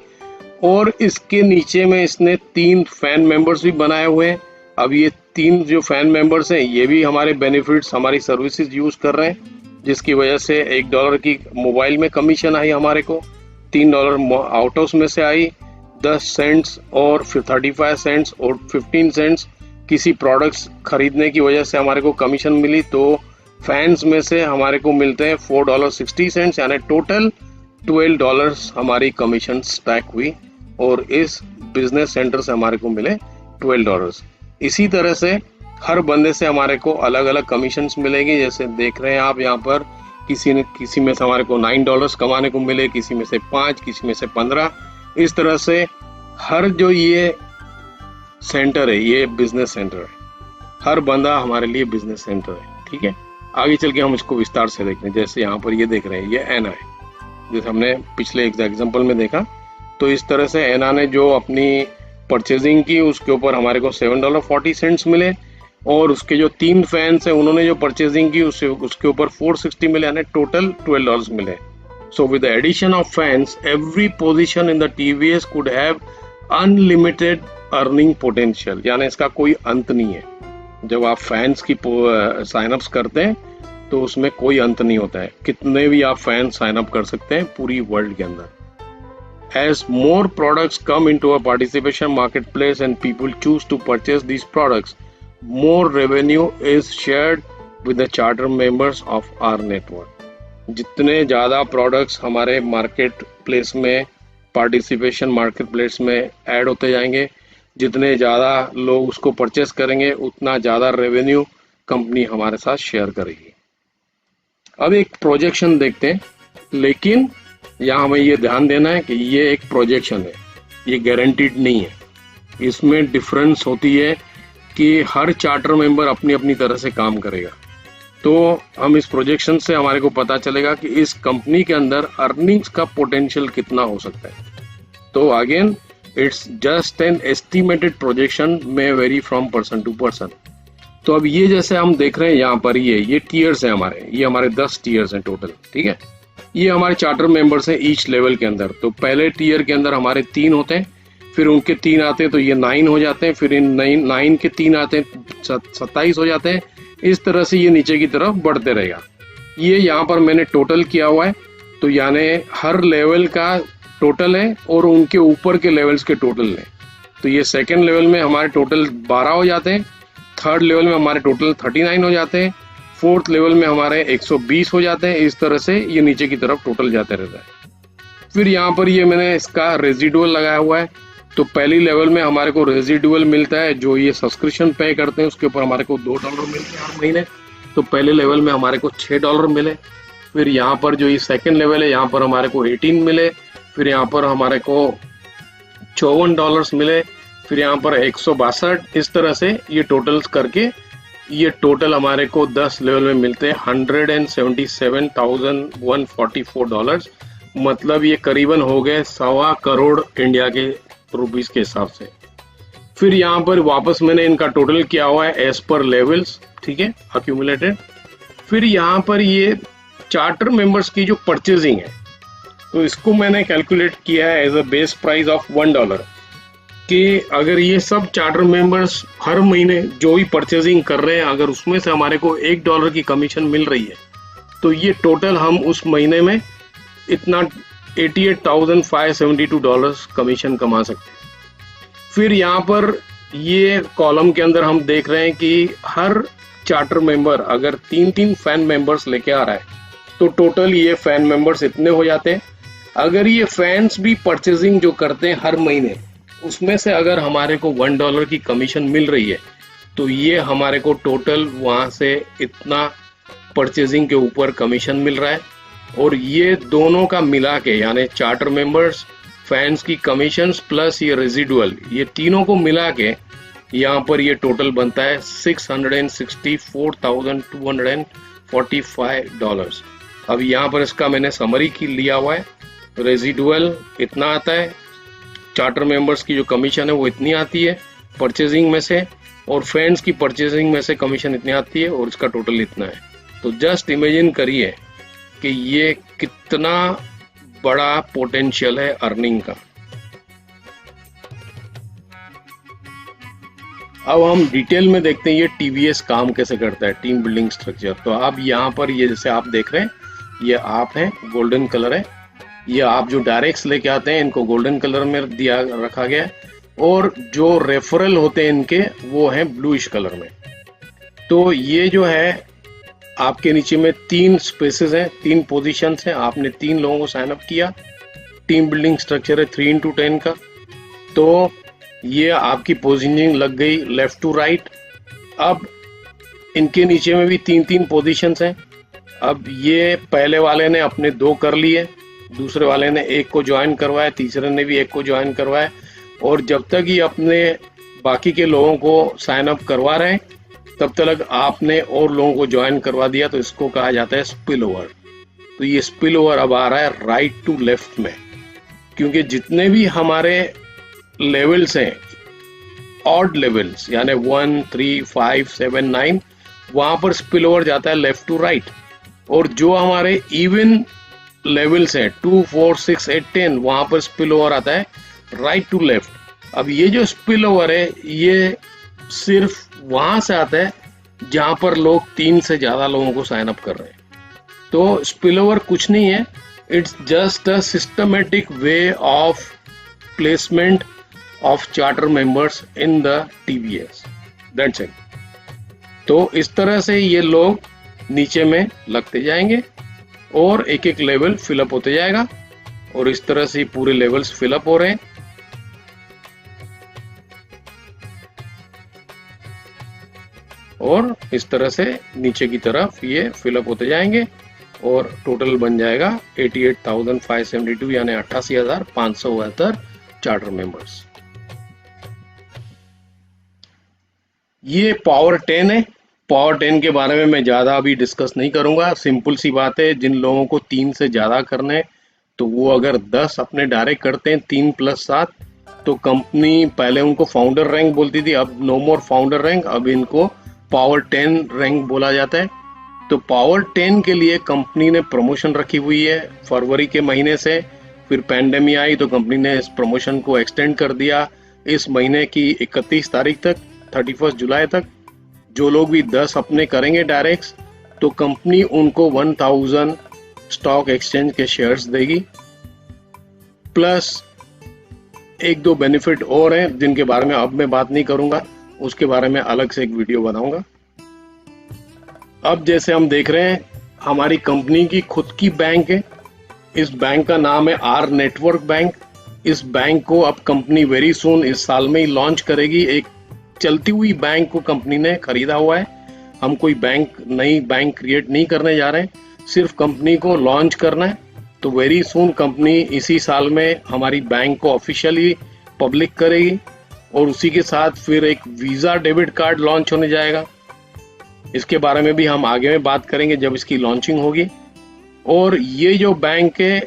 और इसके नीचे में इसने 3 फैन मेंबर्स भी बनाए हुए हैं। अब ये 3 जो फैन मेंबर्स हैं ये भी हमारे बेनिफिट्स, हमारी सर्विसेज यूज कर रहे हैं, जिसकी वजह से $1 की मोबाइल में कमीशन आई हमारे को, $3 आउटोस में से आई, 10 सेंट्स और फिर 35 सेंट्स और 15 सेंट्स किसी प्रोडक्ट्स खरीदने की वजह से हमारे को कमीशन मिली। तो फैंस में से हमारे को मिलते हैं $4.60, यानी टोटल $12 हमारी कमीशन स्टैक हुई, और इस बिजनेस सेंटर से हमारे को मिले $12। इसी तरह से हर बंदे से हमारे को अलग अलग कमीशंस मिलेगी। जैसे देख रहे हैं आप यहाँ पर, किसी में से हमारे को $9 कमाने को मिले, किसी में से 5, किसी में से 15। इस तरह से हर जो ये सेंटर है ये बिजनेस सेंटर है, हर बंदा हमारे लिए बिजनेस सेंटर है, ठीक है। आगे चल के हम इसको विस्तार से देखते हैं। जैसे यहाँ पर ये देख रहे हैं, ये एना है, जैसे हमने पिछले एग्जाम्पल में देखा। तो इस तरह से एना ने जो अपनी परचेजिंग की उसके ऊपर हमारे को $7.40 मिले, और उसके जो 3 फैंस हैं उन्होंने जो परचेजिंग की उसके ऊपर $460 मिले, यानी टोटल $12 मिले। So with the addition of fans, every position in the TVS could have unlimited earning potential, यानी इसका कोई अंत नहीं है। जब आप फैंस की साइन अप्स करते हैं तो उसमें कोई अंत नहीं होता है, कितने भी आप फैन साइन अप कर सकते हैं पूरी वर्ल्ड के अंदर। As more products come into a participation marketplace and people choose to purchase these products, more revenue is shared with the charter members of our network. जितने ज़्यादा प्रोडक्ट्स हमारे market place में, पार्टिसिपेशन मार्केट प्लेस में add होते जाएंगे, जितने ज़्यादा लोग उसको परचेस करेंगे, उतना ज़्यादा रेवेन्यू कंपनी हमारे साथ शेयर करेगी। अब एक प्रोजेक्शन देखते हैं, लेकिन यहाँ हमें ये ध्यान देना है कि ये एक प्रोजेक्शन है, ये गारंटीड नहीं है। इसमें डिफरेंस होती है कि हर चार्टर मेंबर अपनी अपनी तरह से काम करेगा। तो हम इस प्रोजेक्शन से हमारे को पता चलेगा कि इस कंपनी के अंदर अर्निंग्स का पोटेंशियल कितना हो सकता है। तो again it's just an estimated projection, may vary from person to person. तो अब ये जैसे हम देख रहे हैं यहाँ पर, ये टीयर्स है हमारे, ये हमारे 10 टीयर्स हैं टोटल, ठीक है। ये हमारे चार्टर मेंबर्स हैं ईच लेवल के अंदर। तो पहले टीयर के अंदर हमारे 3 होते हैं, फिर उनके 3 आते हैं तो ये 9 हो जाते हैं, फिर इन 9 के 3 आते हैं 27 हो जाते हैं। इस तरह से ये नीचे की तरफ बढ़ते रहेगा। ये यहाँ पर मैंने टोटल किया हुआ है, तो यानी हर लेवल का टोटल है और उनके ऊपर के लेवल्स के टोटल है। तो ये सेकेंड लेवल में हमारे टोटल 12 हो जाते हैं, थर्ड लेवल में हमारे टोटल 39 हो जाते हैं, फोर्थ लेवल में हमारे 120 हो जाते हैं। इस तरह से ये नीचे की तरफ टोटल जाते रहता है। फिर यहाँ पर ये मैंने इसका रेजिडुअल लगाया हुआ है। तो पहली लेवल में हमारे को रेजिडुअल मिलता है, जो ये सब्सक्रिप्शन पे करते हैं उसके ऊपर हमारे को $2 मिलते हैं हर महीने। तो पहले लेवल में हमारे को $6 मिले। फिर यहाँ पर जो ये सेकेंड लेवल है, यहाँ पर हमारे को 18 मिले। फिर यहाँ पर हमारे को $54 मिले। फिर यहाँ पर 162। इस तरह से ये टोटल्स करके ये टोटल हमारे को 10 लेवल में मिलते हैं $177,144। मतलब ये करीबन हो गए 1.25 करोड़ इंडिया के रुपीस के हिसाब से। फिर यहाँ पर वापस मैंने इनका टोटल किया हुआ है एज पर लेवल्स, ठीक है, अक्यूमुलेटेड। फिर यहाँ पर ये चार्टर मेंबर्स की जो परचेजिंग है, तो इसको मैंने कैलकुलेट किया है as a base price of $1 कि अगर ये सब चार्टर मेंबर्स हर महीने जो भी परचेजिंग कर रहे हैं, अगर उसमें से हमारे को $1 की कमीशन मिल रही है, तो ये टोटल हम उस महीने में इतना $88,572 कमीशन कमा सकते हैं। फिर यहाँ पर ये कॉलम के अंदर हम देख रहे हैं कि हर चार्टर मेंबर अगर 3-3 फैन मेंबर्स लेके आ रहा है, तो टोटल ये फैन मेंबर्स इतने हो जाते हैं। अगर ये फैंस भी परचेजिंग जो करते हैं हर महीने, उसमें से अगर हमारे को $1 की कमीशन मिल रही है, तो ये हमारे को टोटल वहां से इतना परचेजिंग के ऊपर कमीशन मिल रहा है। और ये दोनों का मिला के, यानी चार्टर मेंबर्स, फैंस की कमीशंस प्लस ये रेजिडुअल, ये तीनों को मिला के यहाँ पर ये टोटल बनता है $664,245। अब यहाँ पर इसका मैंने समरी की लिया हुआ है। रेजिडुअल इतना आता है, चार्टर मेंबर्स की जो कमीशन है वो इतनी आती है परचेजिंग में से, और फैंस की परचेजिंग में से कमीशन इतनी आती है, और इसका टोटल इतना है। तो जस्ट इमेजिन करिए कि ये कितना बड़ा पोटेंशियल है अर्निंग का। अब हम डिटेल में देखते हैं ये टीवीएस काम कैसे करता है, टीम बिल्डिंग स्ट्रक्चर। तो अब यहाँ पर ये जैसे आप देख रहे हैं, ये आप हैं, गोल्डन कलर है। ये आप जो डायरेक्ट्स लेके आते हैं इनको गोल्डन कलर में दिया रखा गया है, और जो रेफरल होते हैं इनके वो हैं ब्लूइश कलर में। तो ये जो है आपके नीचे में 3 स्पेसेस हैं, 3 पोजीशंस हैं। आपने 3 लोगों को साइन अप किया। टीम बिल्डिंग स्ट्रक्चर है 3x10 का। तो ये आपकी पोजीशनिंग लग गई लेफ्ट टू राइट। अब इनके नीचे में भी 3-3 पोजीशंस हैं। अब ये पहले वाले ने अपने 2 कर लिए, दूसरे वाले ने 1 को ज्वाइन करवाया, तीसरे ने भी 1 को ज्वाइन करवाया, और जब तक ये अपने बाकी के लोगों को साइन अप करवा रहे हैं तब तक आपने और लोगों को ज्वाइन करवा दिया। तो इसको कहा जाता है स्पिल ओवर। तो ये स्पिल ओवर अब आ रहा है राइट टू लेफ्ट में, क्योंकि जितने भी हमारे लेवल्स हैं, ऑड लेवल्स यानी 1, 3, 5, 7, 9, वहां पर स्पिल ओवर जाता है लेफ्ट टू राइट। और जो हमारे इवन लेवल्स हैं 2, 4, 6, 8, 10, वहां पर स्पिल ओवर आता है राइट टू लेफ्ट। अब ये जो स्पिल ओवर है ये सिर्फ वहां से आता है जहां पर लोग 3 से ज्यादा लोगों को साइन अप कर रहे हैं। तो स्पिल ओवर कुछ नहीं है, it's just a systematic way of placement of charter members in the TVS, that's it. तो इस तरह से ये लोग नीचे में लगते जाएंगे और एक एक लेवल फिलअप होते जाएगा, और इस तरह से पूरे लेवल्स फिलअप हो रहे हैं। और इस तरह से नीचे की तरफ ये फिलअप होते जाएंगे। और टोटल बन जाएगा 88,572 यानी 88,572 चार्टर मेंबर्स। ये पावर 10 है। पावर 10 के बारे में मैं ज़्यादा अभी डिस्कस नहीं करूंगा। सिंपल सी बात है, जिन लोगों को 3 से ज़्यादा करने हैं तो वो अगर 10 अपने डायरेक्ट करते हैं 3 + 7, तो कंपनी पहले उनको फाउंडर रैंक बोलती थी, अब नो मोर फाउंडर रैंक, अब इनको पावर 10 रैंक बोला जाता है। तो पावर 10 के लिए कंपनी ने प्रमोशन रखी हुई है फरवरी के महीने से। फिर पैंडेमिक आई तो कंपनी ने इस प्रमोशन को एक्सटेंड कर दिया इस महीने की 31 तारीख तक, 31 जुलाई तक। जो लोग भी 10 अपने करेंगे डायरेक्ट, तो कंपनी उनको 1000 स्टॉक एक्सचेंज के शेयर्स देगी, प्लस 1-2 बेनिफिट और हैं जिनके बारे में अब मैं बात नहीं करूंगा, उसके बारे में अलग से एक वीडियो बनाऊंगा। अब जैसे हम देख रहे हैं, हमारी कंपनी की खुद की बैंक है। इस बैंक का नाम है आर नेटवर्क बैंक। इस बैंक को अब कंपनी वेरी सून इस साल में ही लॉन्च करेगी। एक चलती हुई बैंक को कंपनी ने खरीदा हुआ है। हम कोई नई बैंक क्रिएट नहीं करने जा रहे हैं, सिर्फ कंपनी को लॉन्च करना है। तो वेरी सून कंपनी इसी साल में हमारी बैंक को ऑफिशियली पब्लिक करेगी, और उसी के साथ फिर एक वीजा डेबिट कार्ड लॉन्च होने जाएगा। इसके बारे में भी हम आगे में बात करेंगे जब इसकी लॉन्चिंग होगी। और ये जो बैंक है,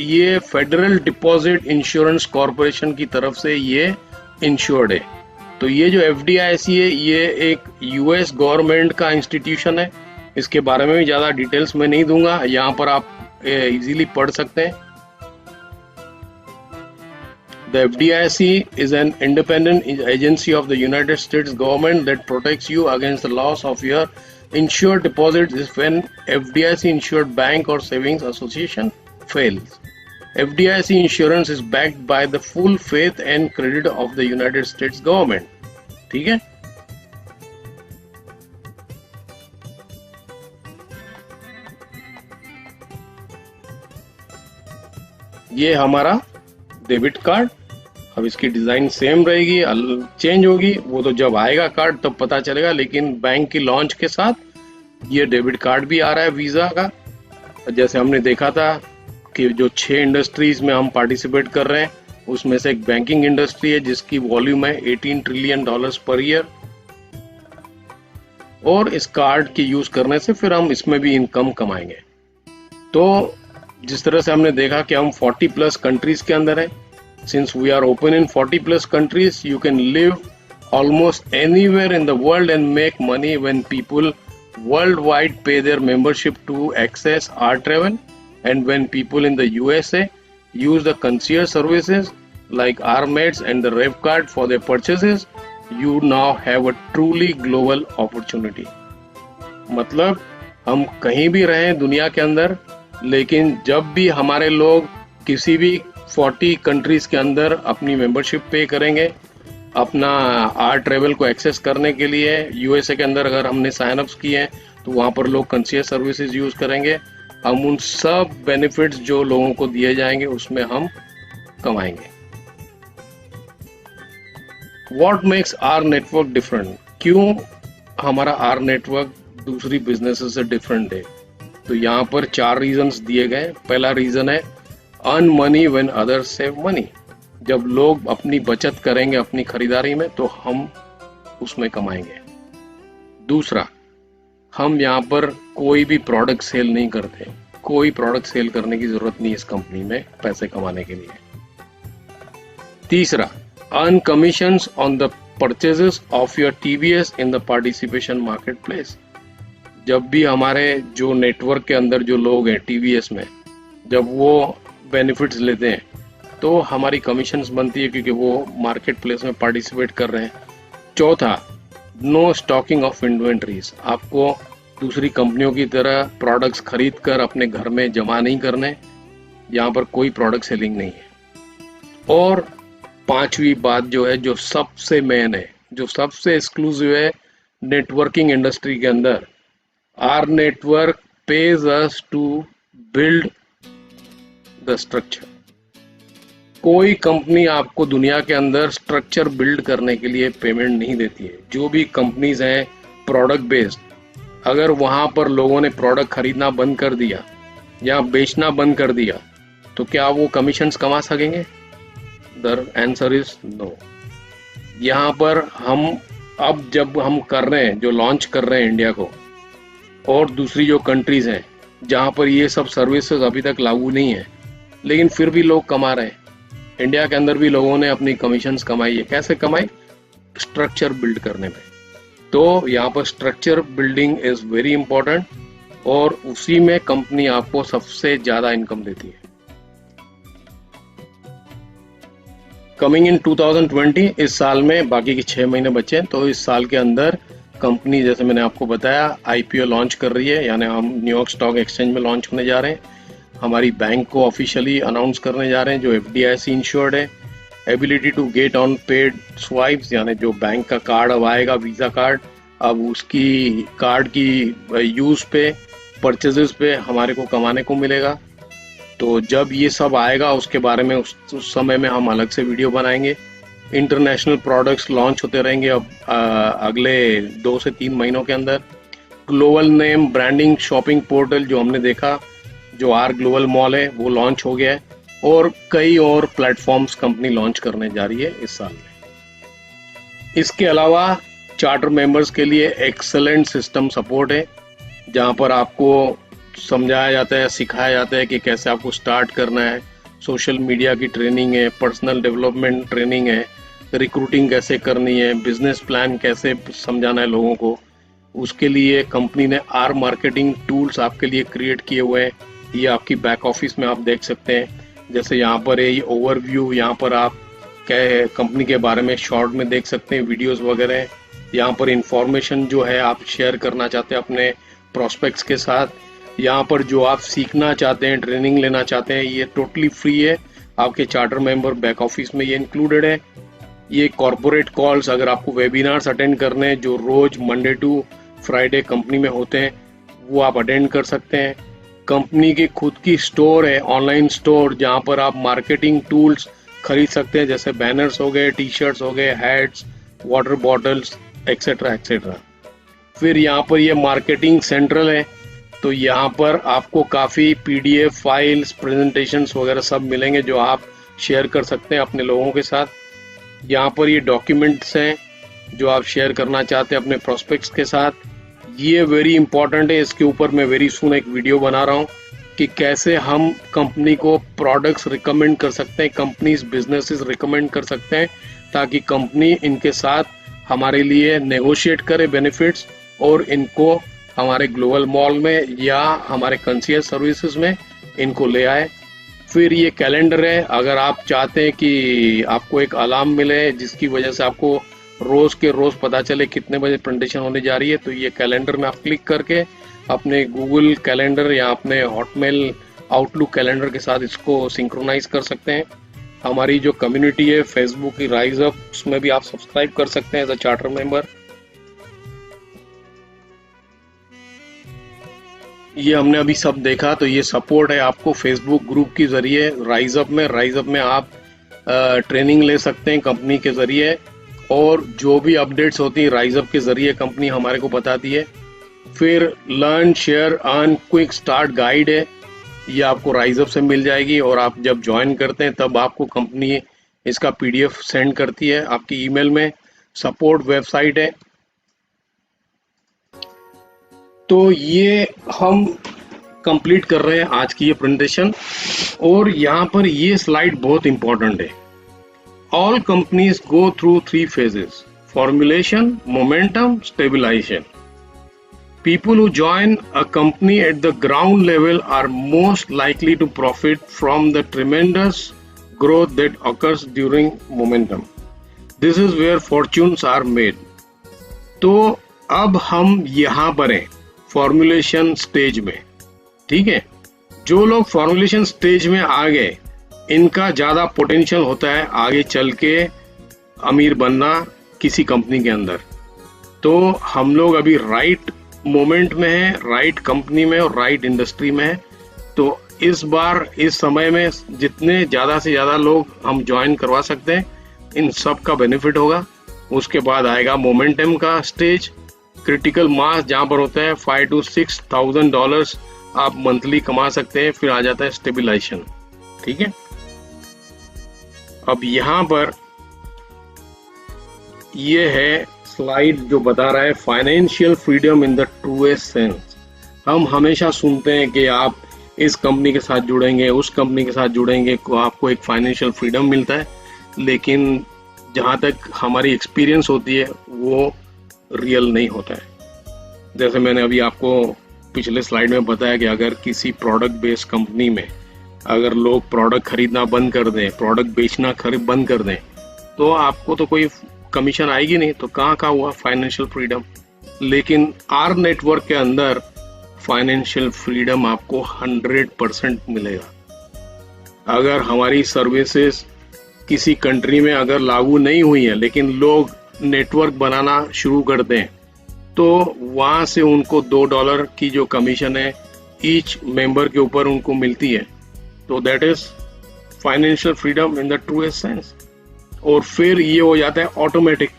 ये फेडरल डिपॉजिट इंश्योरेंस कॉरपोरेशन की तरफ से ये इंश्योर्ड है। तो ये जो FDIC है, ये एक US गवर्नमेंट का इंस्टीट्यूशन है। इसके बारे में भी ज़्यादा डिटेल्स मैं नहीं दूंगा, यहाँ पर आप इजीली पढ़ सकते हैं। The FDIC is an independent agency of the United States government that protects you against the loss of your insured deposits if an FDIC insured bank or savings association fails. FDIC insurance is backed by the full faith and credit of the United States government. ठीक है। ये हमारा debit card. अब इसकी design same रहेगी, change होगी वो तो जब आएगा कार्ड तब पता चलेगा, लेकिन बैंक की लॉन्च के साथ ये डेबिट कार्ड भी आ रहा है वीजा का। जैसे हमने देखा था कि जो 6 इंडस्ट्रीज में हम पार्टिसिपेट कर रहे हैं, उसमें से एक बैंकिंग इंडस्ट्री है जिसकी वॉल्यूम है $18 ट्रिलियन पर ईयर। और इस कार्ड के यूज करने से फिर हम इसमें भी इनकम कमाएंगे। तो जिस तरह से हमने देखा कि हम 40+ कंट्रीज के अंदर हैं, since we are open in 40+ countries, you can live almost anywhere in the world and make money when people worldwide pay their membership to access our travel, and when people in the USA use the concierge services like RMATs and the Rev card for their purchases, you now have a truly global opportunity. मतलब हम कहीं भी रहें दुनिया के अंदर, लेकिन जब भी हमारे लोग किसी भी 40 कंट्रीज के अंदर अपनी मेंबरशिप पे करेंगे अपना आर ट्रेवल को एक्सेस करने के लिए, USA के अंदर अगर हमने साइन अप्स किए हैं तो वहां पर लोग कंसीयर सर्विसेज यूज करेंगे। हम उन सब बेनिफिट्स जो लोगों को दिए जाएंगे उसमें हम कमाएंगे। What makes our network different? क्यों हमारा आर नेटवर्क दूसरी बिजनेसेस से डिफरेंट है? तो यहाँ पर 4 रीजंस दिए गए। पहला रीजन है earn money when others save money. जब लोग अपनी बचत करेंगे अपनी खरीदारी में तो हम उसमें कमाएंगे। दूसरा, हम यहाँ पर कोई भी प्रोडक्ट सेल नहीं करते। कोई प्रोडक्ट सेल करने की जरूरत नहीं इस कंपनी में पैसे कमाने के लिए। तीसरा, earn commissions on the purchases of your TVS in the participation market place. जब भी हमारे जो नेटवर्क के अंदर जो लोग हैं TVS में, जब वो बेनिफिट्स लेते हैं तो हमारी कमीशंस बनती है क्योंकि वो मार्केट प्लेस में पार्टिसिपेट कर रहे हैं। चौथा, नो स्टॉकिंग ऑफ इन्वेंट्रीज। आपको दूसरी कंपनियों की तरह प्रोडक्ट्स खरीद कर अपने घर में जमा नहीं करने, यहाँ पर कोई प्रोडक्ट सेलिंग नहीं है। और पांचवी बात जो है, जो सबसे मेन है, जो सबसे एक्सक्लूसिव है नेटवर्किंग इंडस्ट्री के अंदर, our network pays us to build the structure. कोई कंपनी आपको दुनिया के अंदर स्ट्रक्चर बिल्ड करने के लिए पेमेंट नहीं देती है। जो भी कंपनीज हैं प्रोडक्ट बेस्ड, अगर वहाँ पर लोगों ने प्रोडक्ट खरीदना बंद कर दिया या बेचना बंद कर दिया तो क्या वो कमीशंस कमा सकेंगे? The answer is no. यहाँ पर हम अब जब हम कर रहे हैं, जो लॉन्च कर रहे हैं इंडिया को, और दूसरी जो कंट्रीज हैं जहाँ पर ये सब सर्विसेज अभी तक लागू नहीं है, लेकिन फिर भी लोग कमा रहे हैं। इंडिया के अंदर भी लोगों ने अपनी कमीशंस कमाई है। कैसे कमाई? स्ट्रक्चर बिल्ड करने में। तो यहाँ पर structure building is very important, और उसी में कंपनी आपको सबसे ज्यादा इनकम देती है। कमिंग इन 2020, इस साल में बाकी के 6 महीने बचे हैं, तो इस साल के अंदर कंपनी, जैसे मैंने आपको बताया, आईपीओ लॉन्च कर रही है, यानी हम न्यूयॉर्क स्टॉक एक्सचेंज में लॉन्च होने जा रहे हैं। हमारी बैंक को ऑफिशियली अनाउंस करने जा रहे हैं, जो FDIC इंश्योर्ड है। Ability to get on paid swipes, यानी जो बैंक का कार्ड अब आएगा, वीजा कार्ड, अब उसकी कार्ड की यूज पे, परचेजेस पे हमारे को कमाने को मिलेगा। तो जब ये सब आएगा उसके बारे में उस समय में हम अलग से वीडियो बनाएंगे। इंटरनेशनल प्रोडक्ट्स लॉन्च होते रहेंगे अब अगले 2 से 3 महीनों के अंदर। Global name branding shopping portal जो हमने देखा, जो आर ग्लोबल मॉल है, वो लॉन्च हो गया है, और कई और प्लेटफॉर्म्स कंपनी लॉन्च करने जा रही है इस साल में। इसके अलावा चार्टर मेंबर्स के लिए एक्सेलेंट सिस्टम सपोर्ट है, जहां पर आपको समझाया जाता है, सिखाया जाता है कि कैसे आपको स्टार्ट करना है। सोशल मीडिया की ट्रेनिंग है, पर्सनल डेवलपमेंट ट्रेनिंग है, रिक्रूटिंग कैसे करनी है, बिजनेस प्लान कैसे समझाना है लोगों को। उसके लिए कंपनी ने आर मार्केटिंग टूल्स आपके लिए क्रिएट किए हुए हैं। ये आपकी बैक ऑफिस में आप देख सकते हैं। जैसे यहाँ पर है ये ओवरव्यू, यहाँ पर आप क्या कंपनी के बारे में शॉर्ट में देख सकते हैं, वीडियोस वगैरह। यहाँ पर इंफॉर्मेशन जो है आप शेयर करना चाहते हैं अपने प्रोस्पेक्ट्स के साथ। यहाँ पर जो आप सीखना चाहते हैं, ट्रेनिंग लेना चाहते हैं, ये टोटली फ्री है। आपके चार्टर मेंबर बैक ऑफिस में ये इंक्लूडेड है। ये कॉर्पोरेट कॉल्स, अगर आपको वेबिनार्स अटेंड करने हैं जो रोज मंडे टू फ्राइडे कंपनी में होते हैं, वो आप अटेंड कर सकते हैं। कंपनी की खुद की स्टोर है, ऑनलाइन स्टोर, जहाँ पर आप मार्केटिंग टूल्स खरीद सकते हैं, जैसे बैनर्स हो गए, टी शर्ट्स हो गए, hats, water bottles, etcetera etcetera. फिर यहाँ पर ये मार्केटिंग सेंट्रल है, तो यहाँ पर आपको काफ़ी PDF फाइल्स, प्रेजेंटेशंस वगैरह सब मिलेंगे जो आप शेयर कर सकते हैं अपने लोगों के साथ। यहाँ पर ये डॉक्यूमेंट्स हैं जो आप शेयर करना चाहते हैं अपने प्रोस्पेक्ट्स के साथ। ये वेरी इंपॉर्टेंट है, इसके ऊपर मैं वेरी सून एक वीडियो बना रहा हूँ कि कैसे हम कंपनी को प्रोडक्ट्स रिकमेंड कर सकते हैं, कंपनीज बिजनेसेस रिकमेंड कर सकते हैं, ताकि कंपनी इनके साथ हमारे लिए नेगोशिएट करे बेनिफिट्स, और इनको हमारे ग्लोबल मॉल में या हमारे कंसीयज सर्विसेज में इनको ले आए। फिर ये कैलेंडर है, अगर आप चाहते हैं कि आपको एक अलार्म मिले जिसकी वजह से आपको रोज के रोज पता चले कितने बजे प्रेजेंटेशन होने जा रही है, तो ये कैलेंडर में आप क्लिक करके अपने गूगल कैलेंडर या अपने हॉटमेल आउटलुक कैलेंडर के साथ इसको सिंक्रोनाइज कर सकते हैं। हमारी जो कम्युनिटी है फेसबुक की राइज अप, उसमें भी आप सब्सक्राइब कर सकते हैं एज अ चार्टर मेंबर। ये हमने अभी सब देखा, तो ये सपोर्ट है आपको फेसबुक ग्रुप के जरिए राइज अप में आप ट्रेनिंग ले सकते हैं कंपनी के जरिए, और जो भी अपडेट्स होती है राइज अप के जरिए कंपनी हमारे को बताती है। फिर learn share earn quick start guide है, ये आपको राइज अप से मिल जाएगी, और आप जब ज्वाइन करते हैं तब आपको कंपनी इसका PDF सेंड करती है आपकी ईमेल में। सपोर्ट वेबसाइट है। तो ये हम कंप्लीट कर रहे हैं आज की ये प्रेजेंटेशन, और यहाँ पर ये स्लाइड बहुत इंपॉर्टेंट है। All companies go through 3 phases: formulation, momentum, stabilization. People who join a company at the ground level are most likely to profit from the tremendous growth that occurs during momentum. This is where fortunes are made. तो अब हम यहाँ पर हैं formulation stage में, ठीक है। जो लोग फॉर्मुलेशन स्टेज में आ गए, इनका ज्यादा पोटेंशियल होता है आगे चल के अमीर बनना किसी कंपनी के अंदर। तो हम लोग अभी राइट मोमेंट में है, राइट कंपनी में और राइट इंडस्ट्री में है। तो इस बार इस समय में जितने ज्यादा से ज्यादा लोग हम ज्वाइन करवा सकते हैं, इन सब का बेनिफिट होगा। उसके बाद आएगा मोमेंटम का स्टेज, क्रिटिकल मास जहां पर होता है $5,000 to $6,000 आप मंथली कमा सकते हैं। फिर आ जाता है स्टेबिलाईजेशन। ठीक है, अब यहां पर ये है स्लाइड जो बता रहा है financial freedom in the truest sense. हम हमेशा सुनते हैं कि आप इस कंपनी के साथ जुड़ेंगे, उस कंपनी के साथ जुड़ेंगे तो आपको एक फाइनेंशियल फ्रीडम मिलता है, लेकिन जहां तक हमारी एक्सपीरियंस होती है वो रियल नहीं होता है। जैसे मैंने अभी आपको पिछले स्लाइड में बताया कि अगर किसी प्रोडक्ट बेस्ड कंपनी में अगर लोग प्रोडक्ट खरीदना बंद कर दें, प्रोडक्ट बेचना बंद कर दें, तो आपको तो कोई कमीशन आएगी नहीं, तो कहाँ का हुआ फाइनेंशियल फ्रीडम। लेकिन आर नेटवर्क के अंदर फाइनेंशियल फ्रीडम आपको 100% मिलेगा। अगर हमारी सर्विसेज किसी कंट्री में अगर लागू नहीं हुई है लेकिन लोग नेटवर्क बनाना शुरू कर दें, तो वहां से उनको $2 की जो कमीशन है ईच मेंबर के ऊपर उनको मिलती है। तो that is financial freedom in the truest sense. और फिर ये हो जाता है ऑटोमेटिक,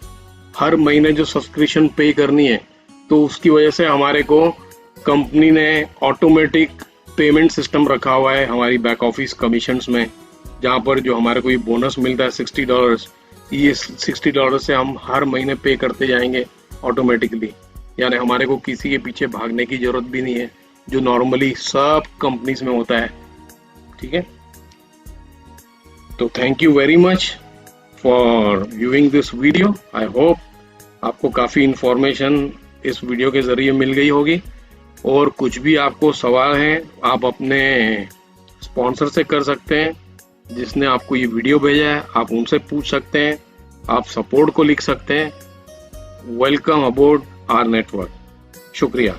हर महीने जो सब्सक्रिप्शन पे करनी है, तो उसकी वजह से हमारे को कंपनी ने ऑटोमेटिक पेमेंट सिस्टम रखा हुआ है हमारी बैक ऑफिस कमीशंस में, जहाँ पर जो हमारे को ये बोनस मिलता है $60, ये $60 से हम हर महीने पे करते जाएंगे ऑटोमेटिकली। यानी हमारे को किसी के पीछे भागने की जरूरत भी नहीं है, जो नॉर्मली सब कंपनीज में होता है। ठीक है, तो thank you very much for viewing this video. I hope आपको काफ़ी इंफॉर्मेशन इस वीडियो के ज़रिए मिल गई होगी। और कुछ भी आपको सवाल हैं आप अपने स्पॉन्सर से कर सकते हैं, जिसने आपको ये वीडियो भेजा है, आप उनसे पूछ सकते हैं, आप सपोर्ट को लिख सकते हैं। Welcome aboard our network. शुक्रिया।